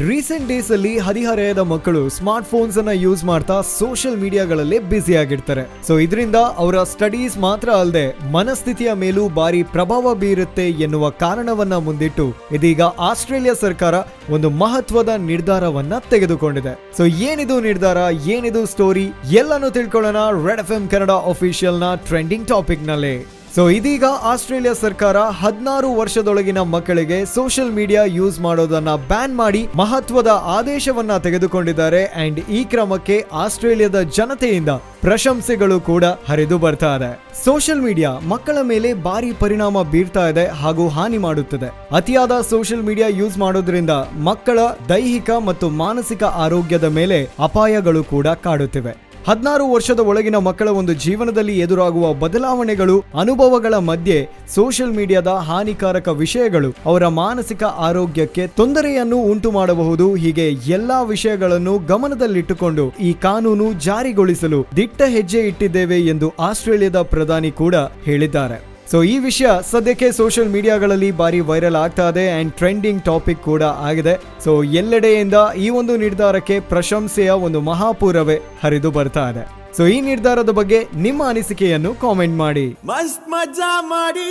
Recent days ಅಲ್ಲಿ ಹದಿಹರೆಯದ ಮಕ್ಕಳು ಸ್ಮಾರ್ಟ್ ಫೋನ್ಸ್ ಅನ್ನ ಯೂಸ್ ಮಾಡ್ತಾ ಸೋಷಿಯಲ್ ಮೀಡಿಯಾಗಳಲ್ಲಿ ಬ್ಯುಸಿ ಆಗಿರ್ತಾರೆ. ಸೊ ಇದರಿಂದ ಅವರ ಸ್ಟಡೀಸ್ ಮಾತ್ರ ಅಲ್ಲದೆ ಮನಸ್ಥಿತಿಯ ಮೇಲೂ ಭಾರಿ ಪ್ರಭಾವ ಬೀರುತ್ತೆ ಎನ್ನುವ ಕಾರಣವನ್ನ ಮುಂದಿಟ್ಟು ಇದೀಗ ಆಸ್ಟ್ರೇಲಿಯಾ ಸರ್ಕಾರ ಒಂದು ಮಹತ್ವದ ನಿರ್ಧಾರವನ್ನ ತೆಗೆದುಕೊಂಡಿದೆ. ಸೊ ಏನಿದು ನಿರ್ಧಾರ, ಏನಿದು ಸ್ಟೋರಿ ಎಲ್ಲಾನು ತಿಳ್ಕೊಳ್ಳೋಣ ರೆಡ್ ಎಫ್ಎಂ ಕನ್ನಡ ಅಫಿಷಿಯಲ್ ನ ಟ್ರೆಂಡಿಂಗ್ ಟಾಪಿಕ್ ನಲ್ಲಿ. ಸೊ ಇದೀಗ ಆಸ್ಟ್ರೇಲಿಯಾ ಸರ್ಕಾರ 16 ವರ್ಷದೊಳಗಿನ ಮಕ್ಕಳಿಗೆ ಸೋಷಿಯಲ್ ಮೀಡಿಯಾ ಯೂಸ್ ಮಾಡೋದನ್ನ ಬ್ಯಾನ್ ಮಾಡಿ ಮಹತ್ವದ ಆದೇಶವನ್ನ ತೆಗೆದುಕೊಂಡಿದ್ದಾರೆ. ಅಂಡ್ ಈ ಕ್ರಮಕ್ಕೆ ಆಸ್ಟ್ರೇಲಿಯಾದ ಜನತೆಯಿಂದ ಪ್ರಶಂಸೆಗಳು ಕೂಡ ಹರಿದು ಬರ್ತಾ ಇದೆ. ಸೋಷಿಯಲ್ ಮೀಡಿಯಾ ಮಕ್ಕಳ ಮೇಲೆ ಭಾರಿ ಪರಿಣಾಮ ಬೀರ್ತಾ ಇದೆ ಹಾಗೂ ಹಾನಿ ಮಾಡುತ್ತದೆ. ಅತಿಯಾದ ಸೋಷಿಯಲ್ ಮೀಡಿಯಾ ಯೂಸ್ ಮಾಡೋದ್ರಿಂದ ಮಕ್ಕಳ ದೈಹಿಕ ಮತ್ತು ಮಾನಸಿಕ ಆರೋಗ್ಯದ ಮೇಲೆ ಅಪಾಯಗಳು ಕೂಡ ಕಾಡುತ್ತಿವೆ. 16 ವರ್ಷದ ಒಳಗಿನ ಮಕ್ಕಳ ಒಂದು ಜೀವನದಲ್ಲಿ ಎದುರಾಗುವ ಬದಲಾವಣೆಗಳು, ಅನುಭವಗಳ ಮಧ್ಯೆ ಸೋಷಿಯಲ್ ಮೀಡಿಯಾದ ಹಾನಿಕಾರಕ ವಿಷಯಗಳು ಅವರ ಮಾನಸಿಕ ಆರೋಗ್ಯಕ್ಕೆ ತೊಂದರೆಯನ್ನು ಉಂಟು ಮಾಡಬಹುದು. ಹೀಗೆ ಎಲ್ಲಾ ವಿಷಯಗಳನ್ನು ಗಮನದಲ್ಲಿಟ್ಟುಕೊಂಡು ಈ ಕಾನೂನು ಜಾರಿಗೊಳಿಸಲು ದಿಟ್ಟ ಹೆಜ್ಜೆ ಇಟ್ಟಿದ್ದೇವೆ ಎಂದು ಆಸ್ಟ್ರೇಲಿಯಾದ ಪ್ರಧಾನಿ ಕೂಡ ಹೇಳಿದ್ದಾರೆ. ಸೊ ಈ ವಿಷಯ ಸದ್ಯಕ್ಕೆ ಸೋಷಿಯಲ್ ಮೀಡಿಯಾಗಳಲ್ಲಿ ಭಾರಿ ವೈರಲ್ ಆಗ್ತಾ ಇದೆ ಅಂಡ್ ಟ್ರೆಂಡಿಂಗ್ ಟಾಪಿಕ್ ಕೂಡ ಆಗಿದೆ. ಸೊ ಎಲ್ಲೆಡೆಯಿಂದ ಈ ಒಂದು ನಿರ್ಧಾರಕ್ಕೆ ಪ್ರಶಂಸೆಯ ಒಂದು ಮಹಾಪೂರವೇ ಹರಿದು ಬರ್ತಾ ಇದೆ. ಸೊ ಈ ನಿರ್ಧಾರದ ಬಗ್ಗೆ ನಿಮ್ಮ ಅನಿಸಿಕೆಯನ್ನು ಕಾಮೆಂಟ್ ಮಾಡಿ. ಮಸ್ತ್ ಮಜಾ ಮಾಡಿ.